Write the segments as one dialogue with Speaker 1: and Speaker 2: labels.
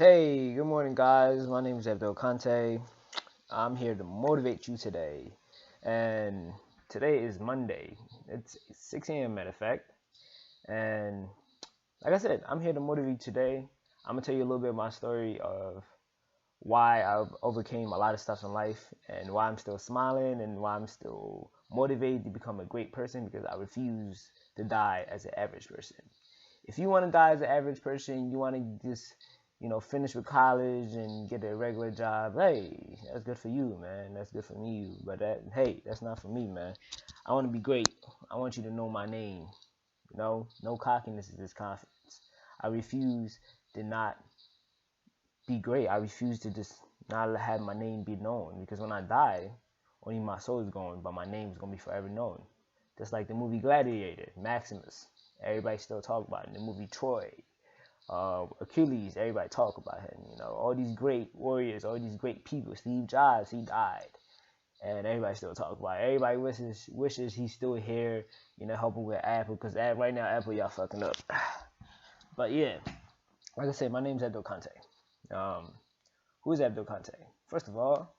Speaker 1: Hey, good morning, guys. My name is Abdul Kante. I'm here to motivate you today. And today is Monday. It's 6 a.m. matter of fact. And like I said, I'm here to motivate you today. I'm gonna tell you a little bit of my story of why I've overcame a lot of stuff in life and why I'm still smiling and why I'm still motivated to become a great person because I refuse to die as an average person. If you want to die as an average person, you want to just finish with college and get a regular job. Hey, that's good for you, man. That's good for me. But hey, that's not for me, man. I want to be great. I want you to know my name. No cockiness is just confidence. I refuse to not be great. I refuse to just not have my name be known because when I die, only my soul is going, but my name is gonna be forever known. Just like the movie Gladiator, Maximus. Everybody still talk about it. The movie Troy, Achilles, everybody talk about him. All these great warriors, all these great people. Steve Jobs, he died, and everybody still talk about it. Everybody wishes he's still here, helping with Apple, because right now Apple y'all fucking up. But yeah, like I said, my name's Abdul Kante. Um, who's Abdul Kante? First of all,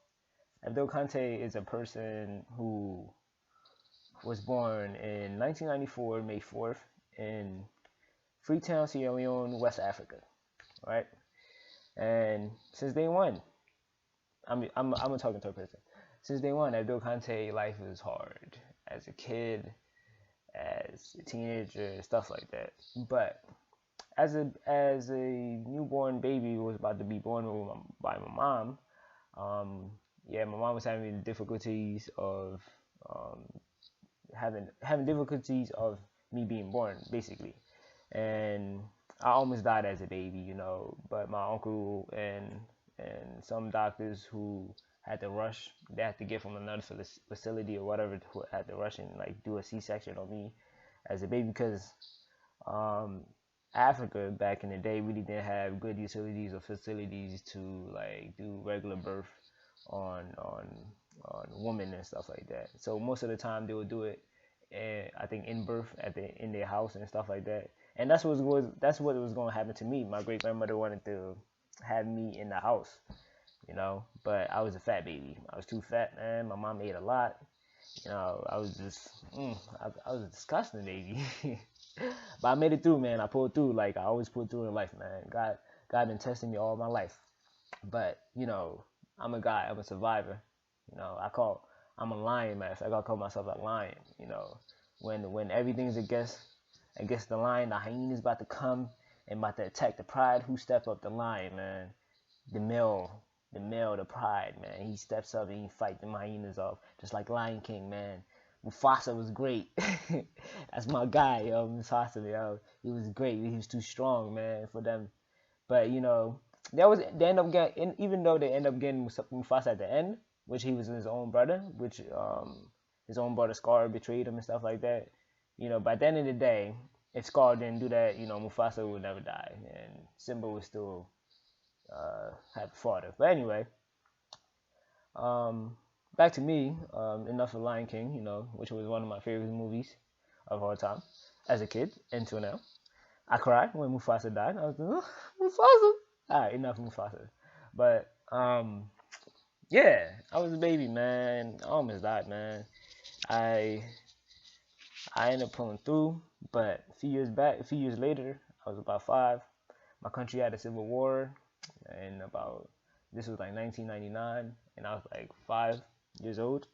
Speaker 1: Abdul Kante is a person who was born in 1994, May 4th, in Freetown, Sierra Leone, West Africa, right? And since day one, I'm a talking to a person. Since day one, Abdul Kante life was hard as a kid, as a teenager, stuff like that. But as a newborn baby who was about to be born by my mom, yeah, my mom was having difficulties of um, having difficulties of me being born, basically, and I almost died as a baby, But my uncle and some doctors who had to rush, they had to get from another facility or whatever, who had to rush and like do a C-section on me as a baby because um, Africa back in the day really didn't have good utilities or facilities to like do regular birth on on on women and stuff like that. So most of the time they would do it, I think in birth in their house and stuff like that. And that's what was going to happen to me. My great grandmother wanted to have me in the house, but I was a fat baby. I was too fat, man. My mom ate a lot. I was just, I was a disgusting baby. But I made it through, man. I pulled through. Like I always pull through in life, man. God been testing me all my life. But I'm a guy. I'm a survivor. I'm a lion, man. I gotta call myself a lion. When everything's against the lion, the hyena's about to come and about to attack the pride. Who stepped up the lion, man? The male, the pride, man. He steps up and he fight the hyenas off, just like Lion King, man. Mufasa was great. That's my guy, yo. Mufasa, yo. He was great. He was too strong, man, for them. But they end up getting, even though they end up getting Mufasa at the end, which he was his own brother, which his own brother Scar betrayed him and stuff like that. By the end of the day, if Scar didn't do that, Mufasa would never die, and Simba would still have a father. But anyway, back to me. Enough of Lion King, which was one of my favorite movies of all time as a kid until now. I cried when Mufasa died. I was like, oh, Mufasa. All right, enough of Mufasa. But yeah, I was a baby, man. I almost died, man. I I ended up pulling through, but a few years later, I was about 5. My country had a civil war, and this was like 1999, and I was like 5 years old,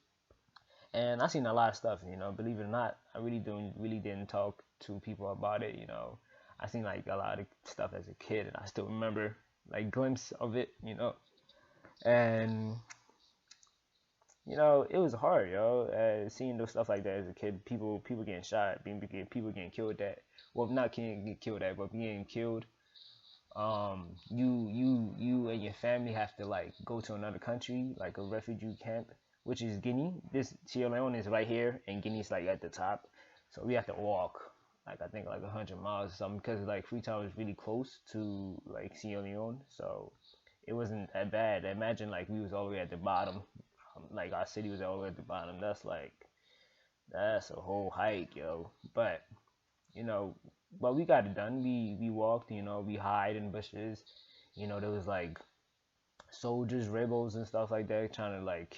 Speaker 1: and I seen a lot of stuff. Believe it or not, I really didn't talk to people about it. I seen like a lot of stuff as a kid, and I still remember like glimpse of it. And it was hard, seeing those stuff like that as a kid. People getting shot, people getting killed. Well, not getting killed at, but being killed. You and your family have to like go to another country, like a refugee camp, which is Guinea. This Sierra Leone is right here, and Guinea's like at the top. So we have to walk, like I think like 100 miles or something, because like Freetown is really close to like Sierra Leone, so it wasn't that bad. Imagine like we was all the way at the bottom, like our city was all the way at the bottom. That's a whole hike, yo. But you know, but we got it done. We walked, we hide in bushes, There was like soldiers, rebels, and stuff like that, trying to like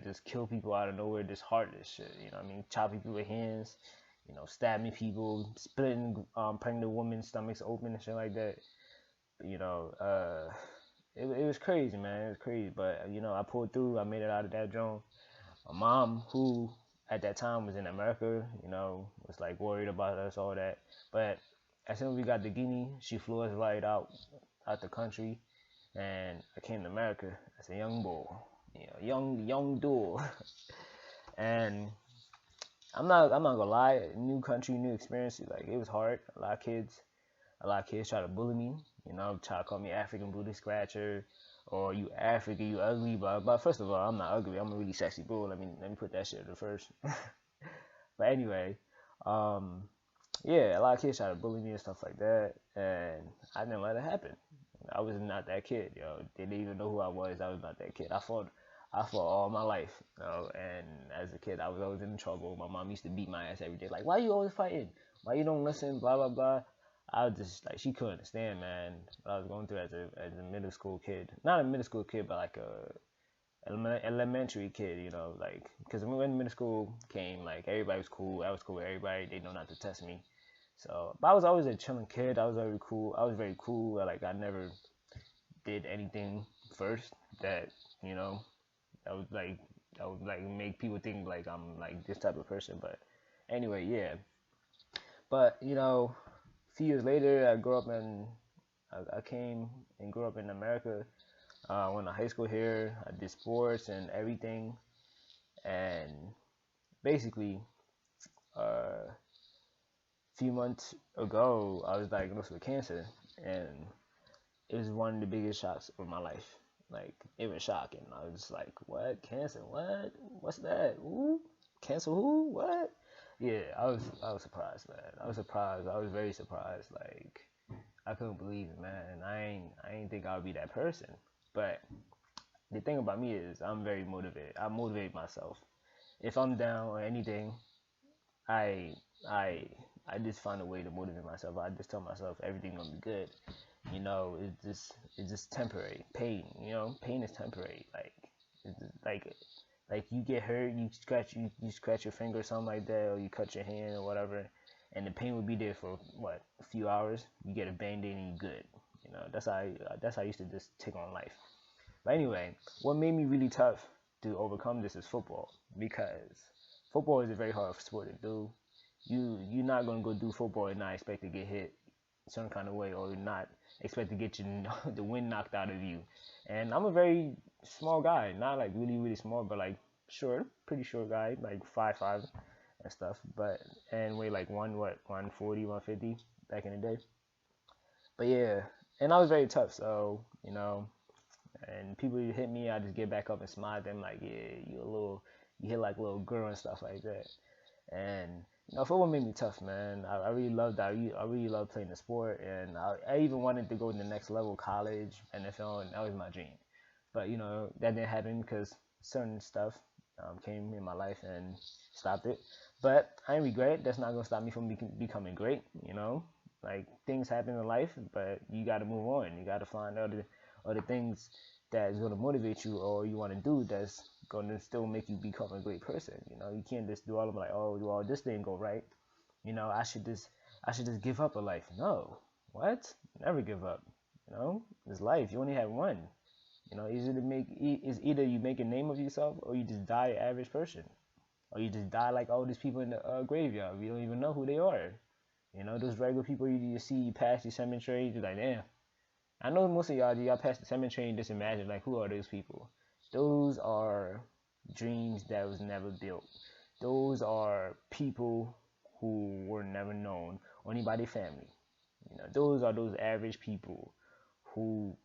Speaker 1: just kill people out of nowhere, just heartless shit. Chopping people's hands, stabbing people, splitting pregnant women's stomachs open and shit like that. You know, it was crazy, man. It was crazy, but I pulled through. I made it out of that drone. My mom, who at that time was in America, was like worried about us, all that. But as soon as we got to Guinea, she flew us right out the country, and I came to America as a young boy, young dude. And I'm not gonna lie, new country, new experience. Like, it was hard. A lot of kids try to bully me. Try to call me African booty scratcher, or you African, you ugly. But first of all, I'm not ugly. I'm a really sexy bro. Let me put that shit at the first. But anyway, yeah, a lot of kids try to bully me and stuff like that, and I didn't let it happen. I was not that kid, They didn't even know who I was. I was not that kid. I fought all my life, and as a kid, I was always in trouble. My mom used to beat my ass every day. Like, why you always fighting? Why you don't listen? Blah, blah, blah. I was just, like, she couldn't understand, man, what I was going through as a middle school kid. Not a middle school kid, but like a elementary kid, like, because when middle school came, like, everybody was cool. I was cool with everybody. They know not to test me. So, but I was always a chilling kid. I was very cool. Like, I never did anything first that, that would make people think like I'm like this type of person. But anyway, yeah. But a few years later, I came and grew up in America. I went to high school here. I did sports and everything, and basically, a few months ago, I was diagnosed with cancer, and it was one of the biggest shocks of my life. Like, it was shocking. I was like, what? Cancer? What? What's that? Ooh, cancer who? What? Yeah, I was surprised, man. I was surprised. I was very surprised. Like, I couldn't believe it, man. I ain't think I would be that person. But the thing about me is I'm very motivated. I motivate myself. If I'm down or anything, I I I just find a way to motivate myself. I just tell myself everything's gonna be good. It's just temporary. Pain is temporary. Like, it's just like you get hurt, you scratch your finger or something like that, or you cut your hand or whatever, and the pain will be there for what, a few hours. You get a band-aid and you're good. That's how I used to just take on life. But anyway, what made me really tough to overcome this is football, because football is a very hard sport to do. You're not gonna go do football and not expect to get hit some kind of way, or not expect to get the wind knocked out of you. And I'm a very small guy, not like really really small, but like short, pretty short guy, like 5'5" and stuff. And weigh like 140, 150 back in the day. But yeah, and I was very tough, so and people hit me, I just get back up and smile at them like, yeah, you hit like a little girl and stuff like that. And football made me tough, man. I really loved that. I really loved playing the sport, and I even wanted to go to the next level, college, NFL, and that was my dream. But that didn't happen because certain stuff came in my life and stopped it. But I didn't regret it. That's not gonna stop me from becoming great. Like, things happen in life, but you got to move on. You got to find other things that is gonna motivate you, or you want to do that's gonna still make you become a great person. You can't just do all of them like, oh, well, this didn't go right. I should just give up a life. No, what? Never give up. It's life. You only have one. Is either you make a name of yourself, or you just die an average person, or you just die like all these people in the graveyard. We don't even know who they are. Those regular people you see pass the cemetery, you're like, damn. I know most of y'all pass the cemetery and just imagine, like, who are those people? Those are dreams that was never built. Those are people who were never known, only by their family. Those are those average people who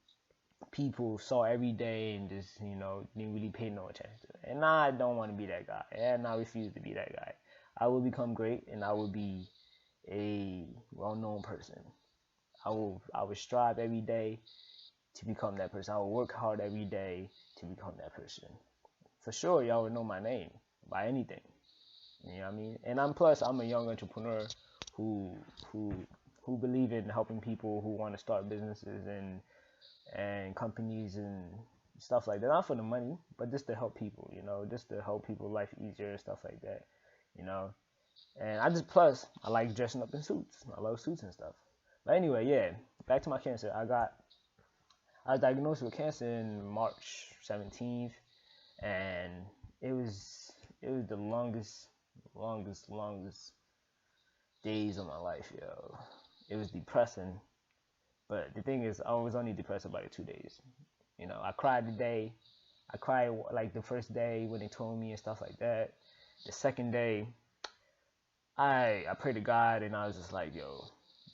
Speaker 1: people saw every day and just, didn't really pay no attention to. And I don't want to be that guy. And I refuse to be that guy. I will become great, and I will be a well-known person. I will strive every day to become that person. I will work hard every day to become that person. For sure, y'all would know my name by anything. You know what I mean? And I'm a young entrepreneur who believe in helping people who want to start businesses and and companies and stuff like that. Not for the money, but just to help people, just to help people life easier and stuff like that, you know. And I like dressing up in suits. I love suits and stuff. But anyway, yeah, back to my cancer. I was diagnosed with cancer in March 17th, and it was the longest days of my life, yo. It was depressing, but the thing is, I was only depressed about 2 days. I cried today. I cried like the first day when they told me and stuff like that. The second day, I prayed to God and I was just like, yo,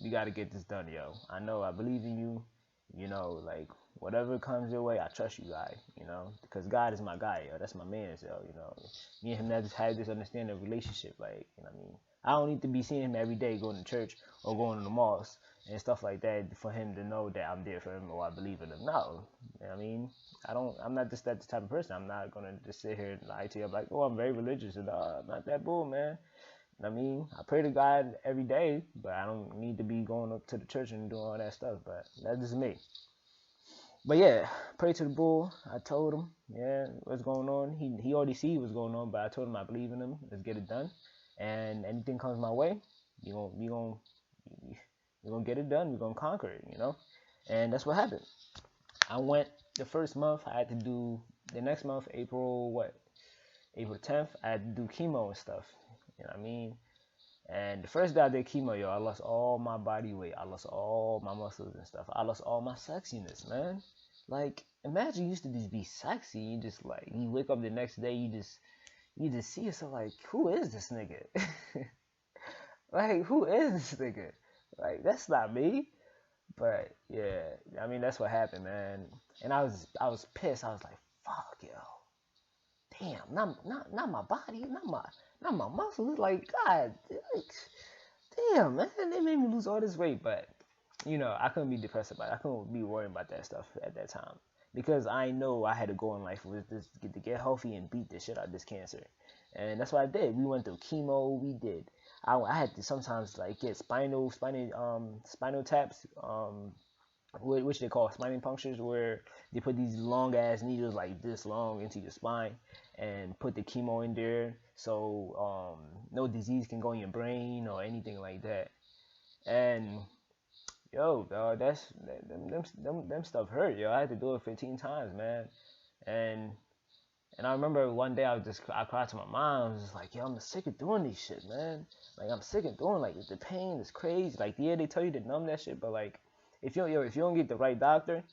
Speaker 1: we got to get this done, yo. I know I believe in you, like whatever comes your way, I trust you, guy, because God is my guy, yo. That's my man, yo. Me and him never had this understanding of relationship, like, what I mean? I don't need to be seeing him every day going to church or going to the mosque and stuff like that for him to know that I'm there for him or I believe in him. No, I mean, I'm not just that type of person. I'm not gonna just sit here and lie to you. I'm like, oh, I'm very religious and I'm not that bull, man. I mean, I pray to God every day, but I don't need to be going up to the church and doing all that stuff. But that's just me. But yeah, pray to the bull. I told him, yeah, what's going on. He already see what's going on, but I told him I believe in him. Let's get it done. And anything comes my way, we gonna get it done. We're gonna conquer it, And that's what happened. I went the first month. I had to do the next month, April 10th. I had to do chemo and stuff. You know what I mean? And the first day I did chemo, yo, I lost all my body weight. I lost all my muscles and stuff. I lost all my sexiness, man. Like, imagine you used to just be sexy. You just like, you wake up the next day, you just see yourself like, who is this nigga? Like, who is this nigga? Like, that's not me. But yeah, I mean, that's what happened, man. And I was pissed. I was like, fuck, yo. Damn, not my body, not my muscles. Like, God, like, damn, man, they made me lose all this weight. But I couldn't be depressed about it. I couldn't be worried about that stuff at that time because I know I had to go in life with this to get healthy and beat the shit out of this cancer. And that's what I did. We went through chemo. We did. I had to sometimes like get spinal taps, which they call spinal punctures, where they put these long ass needles like this long into your spine and put the chemo in there, so no disease can go in your brain or anything like that. And yo, dog, them stuff hurt, yo. I had to do it 15 times, man. And I remember one day I cried to my mom. I was just like, yo, I'm sick of doing these shit, man. Like, I'm sick of doing, like, the pain is crazy. Like, yeah, they tell you to numb that shit, but like, if you don't get the right doctor,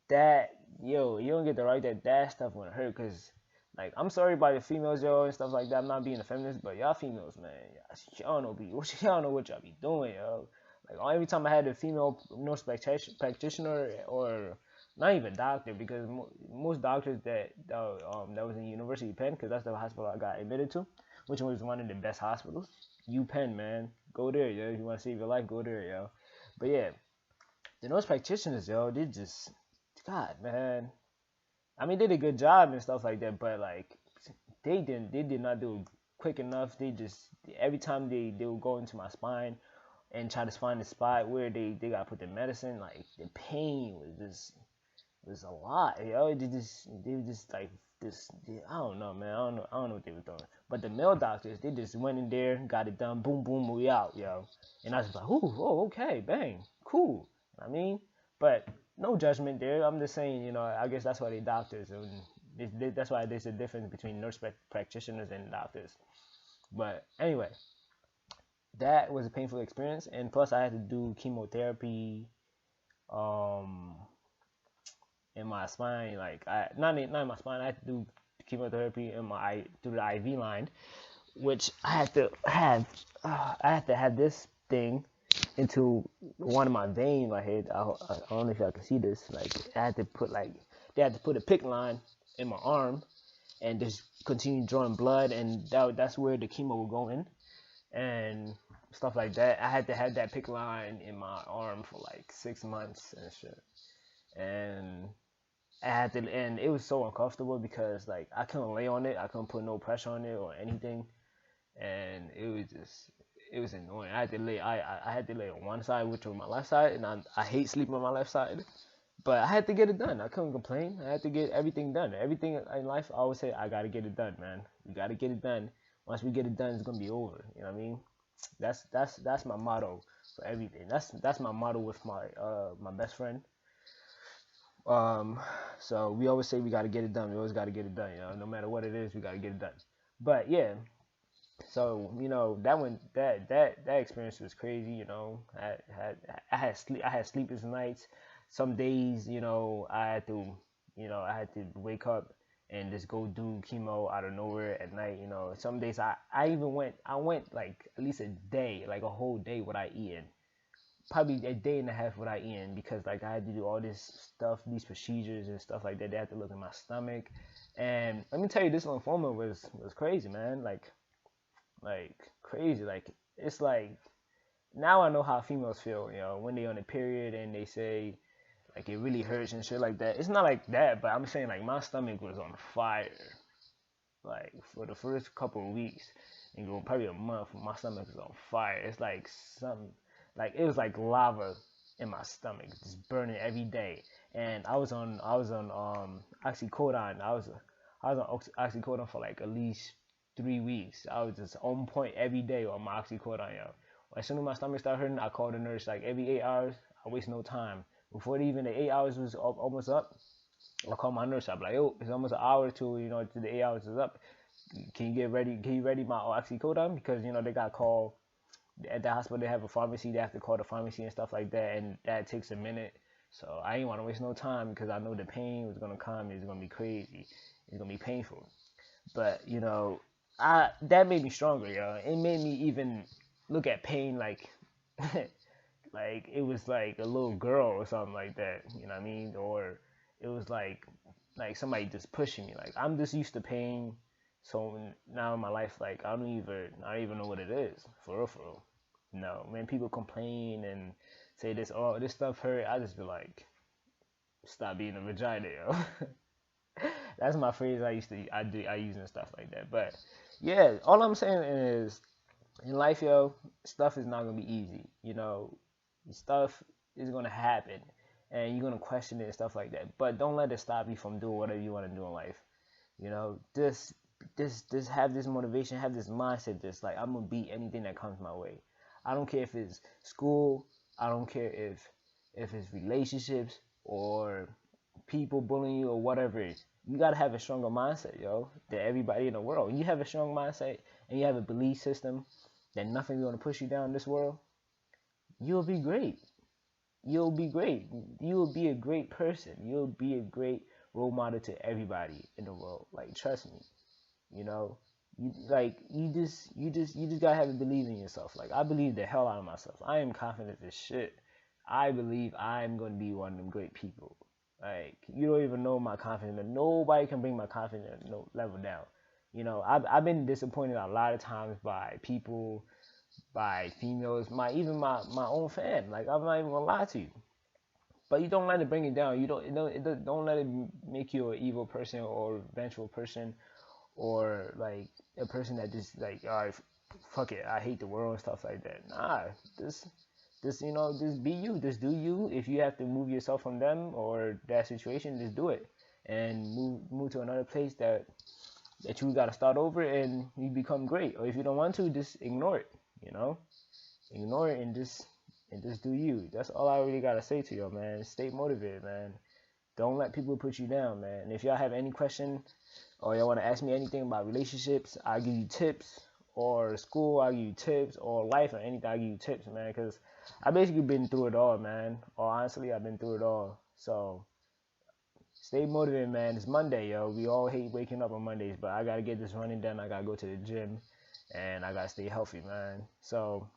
Speaker 1: you don't get the right that stuff gonna hurt. Cause like, I'm sorry about the females, yo, and stuff like that. I'm not being a feminist, but y'all females, man, y'all know what y'all be doing, yo. Like, every time I had a female nurse practitioner or not even doctor, because most doctors that was in University of Penn, because that's the hospital I got admitted to, which was one of the best hospitals. UPenn, man, go there, yo. If you want to save your life, go there, yo. But yeah, the nurse practitioners, yo, they just, God, man. I mean, they did a good job and stuff like that, but like, they did not do it quick enough. They just, every time they would go into my spine and try to find the spot where they gotta put the medicine, like, the pain was a lot, yo. They were just like this. I don't know, man. I don't know what they were doing. But the male doctors, they just went in there, got it done, boom, boom, we out, yo. And I was like, ooh, oh, okay, bang, cool. I mean, but no judgment there. I'm just saying, I guess that's why they doctors, and that's why there's a difference between nurse practitioners and doctors. But anyway, that was a painful experience, and plus I had to do chemotherapy, in my spine. Like, not in my spine. I had to do chemotherapy through the IV line, which I had to have this thing into one of my veins in my head. I don't know if y'all can see this. Like, they had to put a PICC line in my arm and just continue drawing blood, and that's where the chemo would go in and stuff like that. I had to have that PICC line in my arm for like 6 months and shit. And and it was so uncomfortable because like I couldn't lay on it, I couldn't put no pressure on it or anything, and it was annoying. I had to lay on one side, which was my left side, and I hate sleeping on my left side, But I had to get it done. I couldn't complain. I had to get everything done. Everything in life, I always say, I gotta get it done, man. We gotta get it done. Once we get it done, it's gonna be over. You know what I mean? That's my motto for everything. That's my motto with my best friend. Um, so we always say we gotta get it done. We always gotta get it done. You know, no matter what it is, we gotta get it done. But yeah, so that experience was crazy. I had sleepless nights. Some days, I had to wake up and just go do chemo out of nowhere at night. Some days I went like at least a day, like a whole day without eating. Probably a day and a half without eating because like I had to do all this stuff, these procedures and stuff like that. They had to look at my stomach, and let me tell you, this lymphoma was crazy, man. Like crazy. Like it's like now I know how females feel, when they on a period and they say like it really hurts and shit like that. It's not like that, but I'm saying like my stomach was on fire. Like for the first couple of weeks and go probably a month, my stomach was on fire. It's like it was like lava in my stomach, just burning every day. And I was on oxycodone. I was on oxycodone for like at least 3 weeks. I was just on point every day on my oxycodone, yo. As soon as my stomach started hurting, I called the nurse like every 8 hours. I waste no time. Before even the 8 hours was almost up, I called my nurse. I'm like, yo, it's almost an hour or two, to the 8 hours is up. Can you get ready? Can you ready my oxycodone? Because they got called at the hospital. They have a pharmacy. They have to call the pharmacy and stuff like that, and that takes a minute. So I didn't want to waste no time because I know the pain was gonna come. It's gonna be crazy. It's gonna be painful. But that made me stronger, yo. It made me even look at pain like like it was like a little girl or something like that. You know what I mean? Or it was like somebody just pushing me. Like I'm just used to pain. So now in my life, like I don't even know what it is for real, for real. No, when people complain and say this stuff hurt, I just be like, stop being a vagina, yo. That's my phrase I use and stuff like that. But yeah, all I'm saying is in life, yo, stuff is not gonna be easy. Stuff is gonna happen, and you're gonna question it and stuff like that. But don't let it stop you from doing whatever you want to do in life. Just have this motivation, have this mindset. Just like I'm gonna beat anything that comes my way. I don't care if it's school. I don't care if it's relationships or people bullying you or whatever it is. You gotta have a stronger mindset, yo, than everybody in the world. When you have a strong mindset and you have a belief system that nothing's gonna push you down in this world, you'll be great. You'll be great. You'll be a great person. You'll be a great role model to everybody in the world. Like trust me, you just gotta have to believe in yourself. Like I believe the hell out of myself. I am confident as shit. I believe I'm gonna be one of them great people. Like you don't even know my confidence. Nobody can bring my confidence level down. I've been disappointed a lot of times by people, by females, my own fan. Like I'm not even gonna lie to you. But you don't let it bring it down. Don't let it make you an evil person or vengeful person or like a person that just like, all right, fuck it, I hate the world and stuff like that. Nah, just be you. Just do you. If you have to move yourself from them or that situation, just do it and move to another place that you got to start over and you become great. Or if you don't want to, just ignore it. Ignore it and just do you. That's all I really gotta say to y'all, man. Stay motivated, man. Don't let people put you down, man. And if y'all have any question or y'all want to ask me anything about relationships, I'll give you tips. Or school, I'll give you tips. Or life or anything, I'll give you tips, man. Because I basically been through it all, man. Or honestly, I've been through it all. So stay motivated, man. It's Monday, yo. We all hate waking up on Mondays, but I gotta get this running done. I gotta go to the gym, and I gotta stay healthy, man. So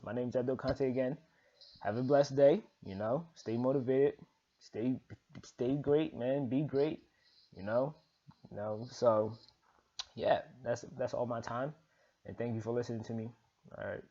Speaker 1: my name's Abdul Conte again. Have a blessed day. Stay motivated. Stay great, man. Be great. So yeah, that's all my time. And thank you for listening to me. All right.